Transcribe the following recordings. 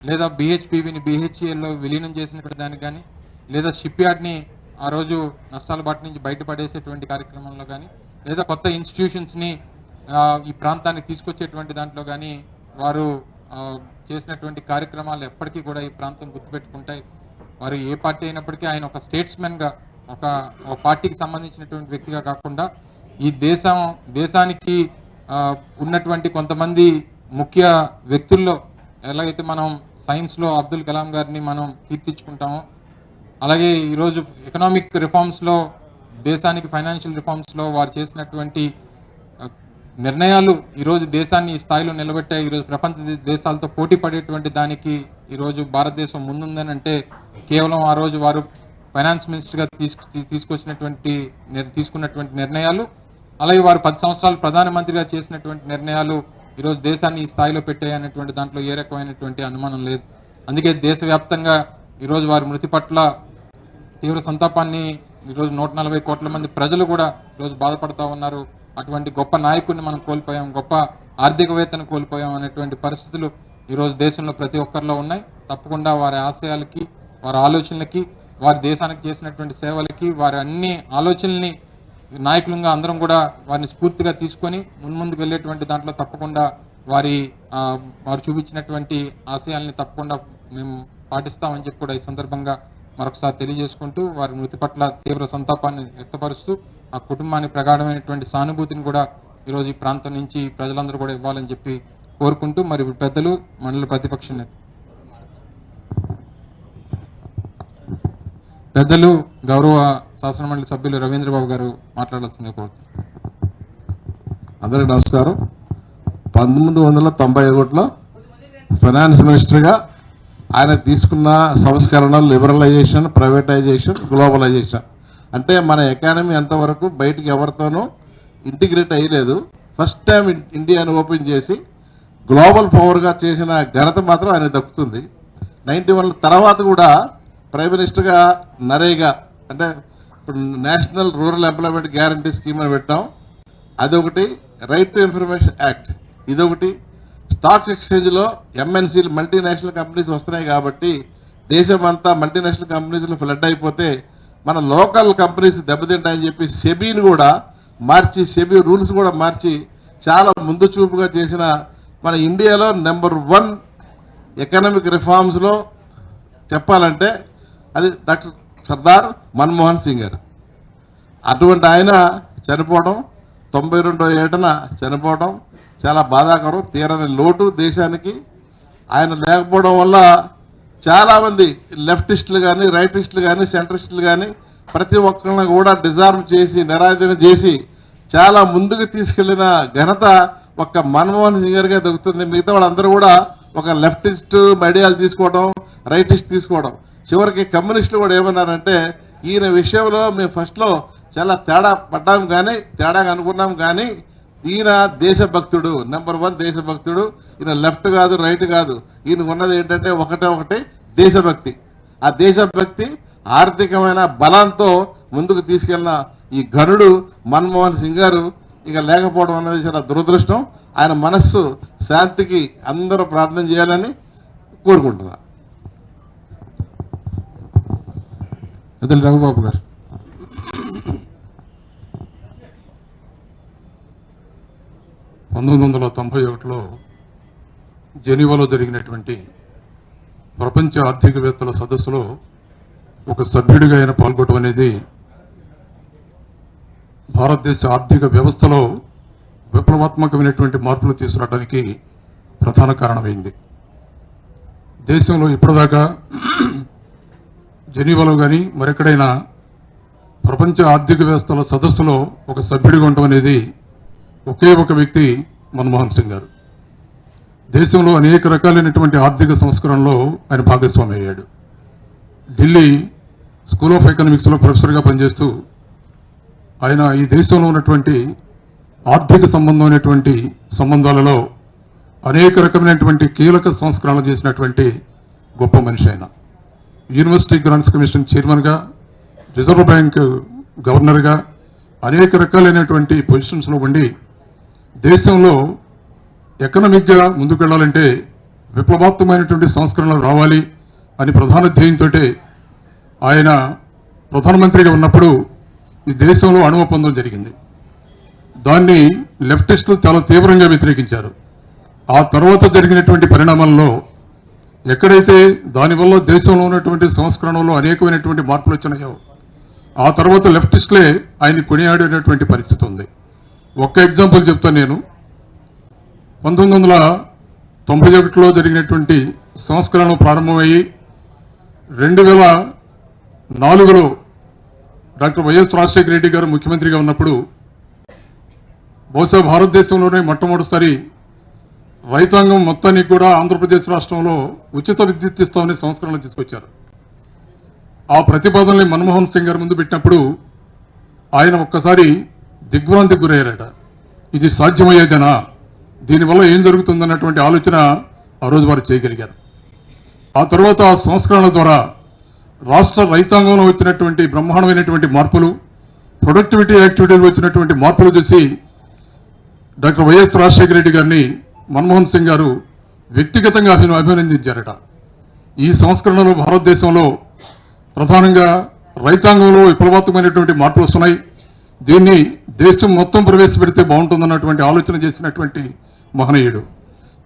లేదా BHPVని BHELలో విలీనం చేసినటువంటి దానికి కానీ, లేదా షిప్ యార్డ్ని ఆ రోజు నష్టాల బాట నుంచి బయటపడేసేటువంటి కార్యక్రమంలో కానీ, లేదా కొత్త ఇన్స్టిట్యూషన్స్ని ఈ ప్రాంతానికి తీసుకొచ్చేటువంటి దాంట్లో కానీ వారు చేసినటువంటి కార్యక్రమాలు ఎప్పటికీ కూడా ఈ ప్రాంతం గుర్తుపెట్టుకుంటాయి. వారు ఏ పార్టీ అయినప్పటికీ ఆయన ఒక స్టేట్స్మెన్గా, ఒక పార్టీకి సంబంధించినటువంటి వ్యక్తిగా కాకుండా ఈ దేశానికి ఉన్నటువంటి కొంతమంది ముఖ్య వ్యక్తుల్లో ఎలాగైతే మనం సైన్స్లో అబ్దుల్ కలాం గారిని మనం కీర్తించుకుంటామో, అలాగే ఈరోజు ఎకనామిక్ రిఫార్మ్స్లో, దేశానికి ఫైనాన్షియల్ రిఫార్మ్స్లో వారు చేసినటువంటి నిర్ణయాలు ఈరోజు దేశాన్ని ఈ స్థాయిలో నిలబెట్టాయి. ఈరోజు ప్రపంచ దేశాలతో పోటీ పడేటువంటి దానికి ఈరోజు భారతదేశం ముందుందని అంటే కేవలం ఆ రోజు వారు ఫైనాన్స్ మినిస్టర్గా తీసుకున్నటువంటి నిర్ణయాలు, అలాగే వారు 10 సంవత్సరాలు ప్రధానమంత్రిగా చేసినటువంటి నిర్ణయాలు ఈరోజు దేశాన్ని ఈ స్థాయిలో పెట్టాయి అనేటువంటి దాంట్లో ఏ రకమైనటువంటి అనుమానం లేదు. అందుకే దేశవ్యాప్తంగా ఈరోజు వారి మృతి పట్ల తీవ్ర సంతాపాన్ని ఈరోజు 140 కోట్ల మంది ప్రజలు కూడా ఈరోజు బాధపడతా ఉన్నారు. అటువంటి గొప్ప నాయకుడిని మనం కోల్పోయాం, గొప్ప ఆర్థికవేత్తను కోల్పోయాం అనేటువంటి పరిస్థితులు ఈరోజు దేశంలో ప్రతి ఒక్కరిలో ఉన్నాయి. తప్పకుండా వారి ఆశయాలకి, వారి ఆలోచనలకి, వారి దేశానికి చేసినటువంటి సేవలకి, వారి అన్ని ఆలోచనల్ని నాయకులుగా అందరం కూడా వారిని స్ఫూర్తిగా తీసుకొని ముందుకు వెళ్ళేటువంటి దాంట్లో తప్పకుండా వారు చూపించినటువంటి ఆశయాల్ని తప్పకుండా మేము పాటిస్తామని చెప్పి కూడా ఈ సందర్భంగా మరొకసారి తెలియజేసుకుంటూ వారి మృతి పట్ల తీవ్ర సంతాపాన్ని వ్యక్తపరుస్తూ ఆ కుటుంబానికి ప్రగాఢమైనటువంటి సానుభూతిని కూడా ఈరోజు ఈ ప్రాంతం నుంచి ప్రజలందరూ కూడా ఇవ్వాలని చెప్పి కోరుకుంటూ మరి పెద్దలు మండల ప్రతిపక్ష నేత పెద్దలు గౌరవ శాసనమండలి సభ్యులు రవీంద్రబాబు గారు మాట్లాడాల్సిందిగా కోరుతున్నారు. అందరికీ నమస్కారం. 1991లో ఫైనాన్స్ మినిస్టర్గా ఆయన తీసుకున్న సంస్కరణలు లిబరలైజేషన్, ప్రైవేటైజేషన్, గ్లోబలైజేషన్ అంటే మన ఎకానమీ అంతవరకు బయటికి ఎవరితోనూ ఇంటిగ్రేట్ అయ్యలేదు. ఫస్ట్ టైం ఇండియాను ఓపెన్ చేసి గ్లోబల్ పవర్గా చేసిన ఘనత మాత్రం ఆయన దక్కుతుంది. 91 తర్వాత కూడా ప్రైమ్ మినిస్టర్గా నరేగా అంటే ఇప్పుడు national rural employment guarantee scheme అని పెట్టాం. అదొకటి, రైట్ టు ఇన్ఫర్మేషన్ యాక్ట్ ఇదొకటి. స్టాక్ ఎక్స్చేంజ్లో MNCలు మల్టీనేషనల్ కంపెనీస్ వస్తున్నాయి కాబట్టి దేశం అంతా మల్టీనేషనల్ కంపెనీస్లో ఫ్లడ్ అయిపోతే మన లోకల్ కంపెనీస్ దెబ్బతింటాయని చెప్పి సెబీని కూడా మార్చి, సెబీ రూల్స్ కూడా మార్చి చాలా ముందు చూపుగా చేసిన మన ఇండియాలో నెంబర్ 1 ఎకనామిక్ రిఫార్మ్స్లో చెప్పాలంటే అది డాక్టర్ సర్దార్ మన్మోహన్ సింగ్ గారు. అటువంటి ఆయన చనిపోవడం, 92వ ఏటన చనిపోవడం చాలా బాధాకరం, తీరని లోటు దేశానికి. ఆయన లేకపోవడం వల్ల చాలామంది లెఫ్టిస్టులు కానీ, రైటిస్టులు కానీ, సెంట్రిస్టులు కానీ ప్రతి ఒక్కరిని కూడా డిజార్మ్ చేసి, నిరాధన చేసి చాలా ముందుకు తీసుకెళ్లిన ఘనత ఒక్క మన్మోహన్ సింగ్ గారిగా దొరుకుతుంది. మిగతా వాళ్ళందరూ కూడా ఒక లెఫ్టిస్ట్ ఐడియాలు తీసుకోవడం, రైటిస్ట్ తీసుకోవడం. చివరికి కమ్యూనిస్టులు కూడా ఏమన్నారంటే ఈయన విషయంలో మేము ఫస్ట్లో చాలా తేడా పడ్డాం కానీ, తేడాగా అనుకున్నాం కానీ ఈయన దేశభక్తుడు, నెంబర్ 1 దేశభక్తుడు. ఈయన లెఫ్ట్ కాదు, రైట్ కాదు, ఈయన ఉన్నది ఏంటంటే ఒకటే దేశభక్తి. ఆ దేశభక్తి ఆర్థికమైన బలంతో ముందుకు తీసుకెళ్లిన ఈ ఘనుడు మన్మోహన్ సింగ్ గారు ఇక లేకపోవడం అనేది చాలా దురదృష్టం. ఆయన మనస్సు శాంతికి అందరూ ప్రార్థన చేయాలని కోరుకుంటున్నారు. పెద్దలు రఘుబాబు గారు. (1991) జెనీవాలో జరిగినటువంటి ప్రపంచ ఆర్థికవేత్తల సదస్సులో ఒక సభ్యుడిగా ఆయన పాల్గొనడం అనేది భారతదేశ ఆర్థిక వ్యవస్థలో విప్లవాత్మకమైనటువంటి మార్పులు తీసుకురావడానికి ప్రధాన కారణమైంది. దేశంలో ఇప్పటిదాకా జెనీవాలో కానీ మరెక్కడైనా ప్రపంచ ఆర్థిక వ్యవస్థల సదస్సులో ఒక సభ్యుడిగా ఉండడం అనేది ఒకే ఒక వ్యక్తి మన్మోహన్ సింగ్ గారు. దేశంలో అనేక రకాలైనటువంటి ఆర్థిక సంస్కరణలో ఆయన భాగస్వామి అయ్యాడు. ఢిల్లీ స్కూల్ ఆఫ్ ఎకనామిక్స్లో ప్రొఫెసర్గా పనిచేస్తూ ఆయన ఈ దేశంలో ఉన్నటువంటి ఆర్థిక సంబంధమైనటువంటి సంబంధాలలో అనేక రకమైనటువంటి కీలక సంస్కరణలు చేసినటువంటి గొప్ప మనిషి ఆయన. యూనివర్సిటీ గ్రాంట్స్ కమిషన్ చైర్మన్గా, రిజర్వ్ బ్యాంక్ గవర్నర్గా అనేక రకాలైనటువంటి పొజిషన్స్లో ఉండి దేశంలో ఎకనామిక్గా ముందుకు వెళ్ళాలంటే విప్లవాత్మకమైనటువంటి సంస్కరణలు రావాలి అని ప్రధాన ధ్యేయంతో ఆయన ప్రధానమంత్రిగా ఉన్నప్పుడు ఈ దేశంలో అణు ఒప్పందం జరిగింది. దాన్ని లెఫ్టిస్టులు చాలా తీవ్రంగా వ్యతిరేకించారు. ఆ తర్వాత జరిగినటువంటి పరిణామాల్లో ఎక్కడైతే దానివల్ల దేశంలో ఉన్నటువంటి సంస్కరణలో అనేకమైనటువంటి మార్పులు వచ్చినాయో ఆ తర్వాత లెఫ్టిస్టులే ఆయన్ని కొనియాడేటటువంటి పరిస్థితి ఉంది. ఒక్క ఎగ్జాంపుల్ చెప్తాను నేను. 1991లో జరిగినటువంటి సంస్కరణలు ప్రారంభమయ్యి 2004లో డాక్టర్ వైఎస్ రాజశేఖర రెడ్డి గారు ముఖ్యమంత్రిగా ఉన్నప్పుడు బహుశా భారతదేశంలోనే మొట్టమొదటిసారి రైతాంగం మొత్తానికి కూడా ఆంధ్రప్రదేశ్ రాష్ట్రంలో ఉచిత విద్యుత్ ఇస్తామని సంస్కరణలు తీసుకొచ్చారు. ఆ ప్రతిపాదనని మన్మోహన్ సింగ్ గారు ముందు పెట్టినప్పుడు ఆయన ఒక్కసారి దిగ్భ్రాంతికి గురయ్యారట. ఇది సాధ్యమయ్యేదేనా, దీనివల్ల ఏం జరుగుతుందన్నటువంటి ఆలోచన ఆ రోజు వారు చేయగలిగారు. ఆ తర్వాత ఆ సంస్కరణల ద్వారా రాష్ట్ర రైతాంగంలో వచ్చినటువంటి బ్రహ్మాండమైనటువంటి మార్పులు, ప్రొడక్టివిటీ యాక్టివిటీలో వచ్చినటువంటి మార్పులు చూసి డాక్టర్ వైఎస్ రాజశేఖర రెడ్డి గారిని మన్మోహన్ సింగ్ గారు వ్యక్తిగతంగా అభినందించారట. ఈ సంస్కరణలు భారతదేశంలో ప్రధానంగా రైతాంగంలో విప్లవాత్మకమైనటువంటి మార్పులు వస్తున్నాయి, దీన్ని దేశం మొత్తం ప్రవేశపెడితే బాగుంటుందన్నటువంటి ఆలోచన చేసినటువంటి మహనీయుడు.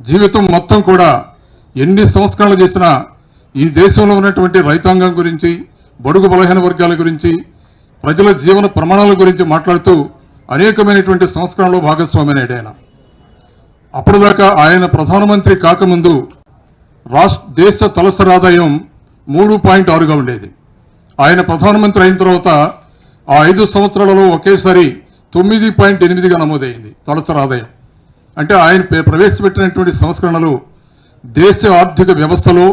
జీవితం మొత్తం కూడా ఎన్ని సంస్కరణలు చేసినా ఈ దేశంలో ఉన్నటువంటి రైతాంగం గురించి, బడుగు బలహీన వర్గాల గురించి, ప్రజల జీవన ప్రమాణాల గురించి మాట్లాడుతూ అనేకమైనటువంటి సంస్కరణలో భాగస్వామి అయ్యాడు ఆయన. అప్పటిదాకా ఆయన ప్రధానమంత్రి కాకముందు దేశ తలసరి ఆదాయం 3.6గా ఉండేది. ఆయన ప్రధానమంత్రి అయిన తర్వాత ఆ 5 సంవత్సరాలలో ఒకేసారి 9.8గా నమోదైంది తలసరి ఆదాయం. అంటే ఆయన ప్రవేశపెట్టినటువంటి సంస్కరణలు దేశ ఆర్థిక వ్యవస్థలో,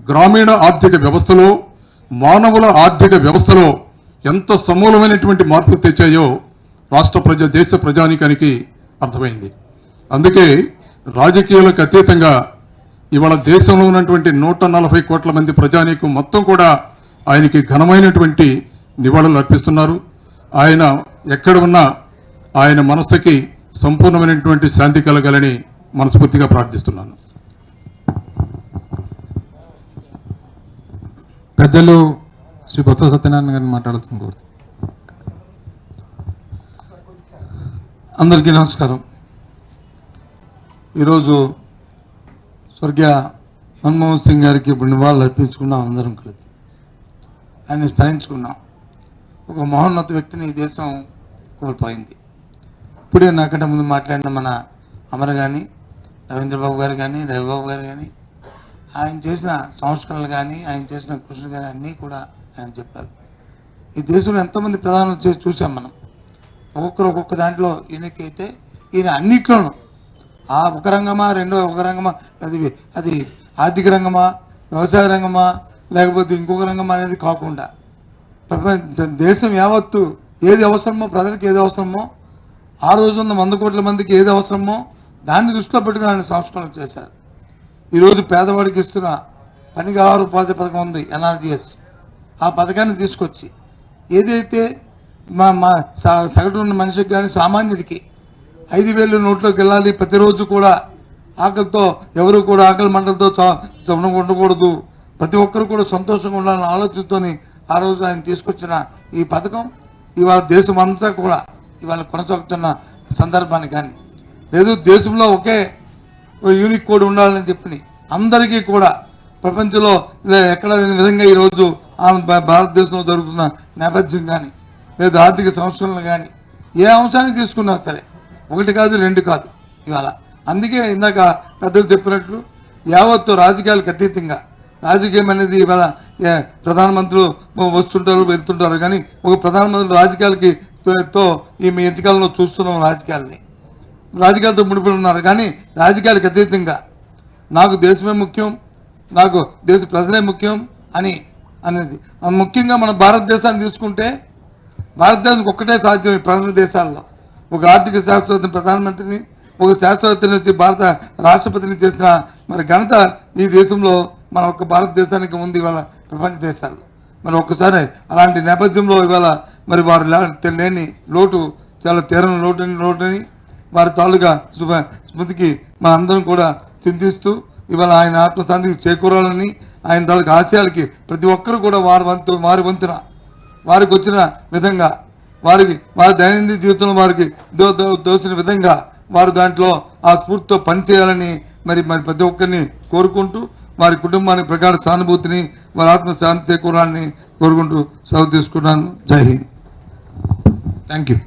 గ్రామీణ ఆర్థిక వ్యవస్థలో, మానవుల ఆర్థిక వ్యవస్థలో ఎంత సమూలమైనటువంటి మార్పులు తెచ్చాయో దేశ ప్రజానీకానికి అర్థమైంది. అందుకే రాజకీయాలకు అతీతంగా ఇవాళ దేశంలో ఉన్నటువంటి 140 కోట్ల మంది ప్రజానీకం మొత్తం కూడా ఆయనకి ఘనమైనటువంటి నివాళులు అర్పిస్తున్నారు. ఆయన ఎక్కడ ఉన్నా ఆయన మనస్సుకి సంపూర్ణమైనటువంటి శాంతి కలగాలని మనస్ఫూర్తిగా ప్రార్థిస్తున్నాను. పెద్దలు శ్రీ బొత్స సత్యనారాయణ గారిని మాట్లాడాల్సింది కోరుతున్నాను. అందరికీ నమస్కారం. ఈరోజు స్వర్గీయ మన్మోహన్ సింగ్ గారికి ఇప్పుడు నివాళులు అర్పించుకున్నాం. అందరం కలిసి ఆయన్ని స్మరించుకున్నాం. ఒక మహోన్నత వ్యక్తిని ఈ దేశం కోల్పోయింది. ఇప్పుడే నాకంటే ముందు మాట్లాడిన మన అమర్ కానీ, రవీంద్రబాబు గారు కానీ, రవిబాబు గారు కానీ ఆయన చేసిన సంస్కరణలు కానీ, ఆయన చేసిన కృషి కానీ అన్నీ కూడా ఆయన చెప్పారు. ఈ దేశంలో ఎంతోమంది ప్రధానులు చూసాం మనం. ఒక్కొక్కరు ఒక్కొక్క దాంట్లో ఈయనకైతే ఈయన అన్నిట్లోనూ ఒక రంగమా, రెండో ఒక రంగమా, అది ఆర్థిక రంగమా, వ్యవసాయ రంగమా, లేకపోతే ఇంకొక రంగమా అనేది కాకుండా దేశం యావత్తు ఏది అవసరమో, ప్రజలకు ఏది అవసరమో, ఆ రోజున్న 100 కోట్ల మందికి ఏది అవసరమో దాన్ని దృష్టిలో పెట్టుకుని ఆయన సంస్కరణలు చేశారు. ఈరోజు పేదవాడికి ఇస్తున్న పనికి ఆహార ఉపాధి పథకం ఉంది, NRGS. ఆ పథకాన్ని తీసుకొచ్చి ఏదైతే మా సగటు ఉన్న మనిషికి కానీ సామాన్యుడికి 5,000 నోట్లోకి వెళ్ళాలి, ప్రతిరోజు కూడా ఆకలితో ఎవరు కూడా ఆకలి మంటలతో ఉండకూడదు, ప్రతి ఒక్కరు కూడా సంతోషంగా ఉండాలన్న ఆలోచనతో ఆ రోజు ఆయన తీసుకొచ్చిన ఈ పథకం ఇవాళ దేశం అంతా కూడా ఇవాళ కొనసాగుతున్న సందర్భాన్ని కానీ లేదు, దేశంలో ఒకే యూనిక్ కోడ్ ఉండాలని చెప్పి అందరికీ కూడా ప్రపంచంలో ఎక్కడ లేని విధంగా ఈరోజు భారతదేశంలో జరుగుతున్న నేపథ్యం కానీ లేదా ఆర్థిక సంస్కరణలు కానీ ఏ అంశాన్ని తీసుకున్నా సరే 1 కాదు 2 కాదు ఇవాళ. అందుకే ఇందాక పెద్దలు చెప్పినట్లు యావత్తు రాజకీయాలకు అతీతంగా, రాజకీయం అనేది ఇవాళ ప్రధానమంత్రులు వస్తుంటారు వెళ్తుంటారు, కానీ ఒక ప్రధానమంత్రి రాజకీయాలకి ఈ ఎంతకాలంలో చూస్తున్నాం. రాజకీయాలతో ముడిపడి ఉన్నారు, కానీ రాజకీయాలకు అతీతంగా నాకు దేశమే ముఖ్యం, నాకు దేశ ప్రజలే ముఖ్యం అనేది ముఖ్యంగా మన భారతదేశాన్ని తీసుకుంటే భారతదేశానికి ఒక్కటే సాధ్యం. ఈ ప్రపంచ దేశాల్లో ఒక ఆర్థిక శాస్త్రవేత్త ప్రధానమంత్రిని, ఒక శాస్త్రవేత్తని వచ్చి భారత రాష్ట్రపతిని చేసిన మరి ఘనత ఈ దేశంలో మన ఒక్క భారతదేశానికి ఉంది ఇవాళ ప్రపంచ దేశాల్లో. మరి ఒక్కసారి అలాంటి నేపథ్యంలో ఇవాళ మరి వారు లేని లోటు, చాలా తీరని లోటుని వారి తాలూగా స్మృతికి మన అందరం కూడా చింతిస్తూ ఇవాళ ఆయన ఆత్మశాంతికి చేకూరాలని, ఆయన తాలూకు ఆశయాలకి ప్రతి ఒక్కరు కూడా వారి వంతున వారికి వచ్చిన విధంగా వారి దైనందిన జీవితంలో వారికి దోచిన విధంగా వారు దాంట్లో ఆ స్ఫూర్తితో పనిచేయాలని మరి ప్రతి ఒక్కరిని కోరుకుంటూ వారి కుటుంబానికి ప్రగాఢ సానుభూతిని, వారి ఆత్మశాంతి చేకూరాలని కోరుకుంటూ సెలవు తీసుకున్నాను. జై హింద్. Thank you.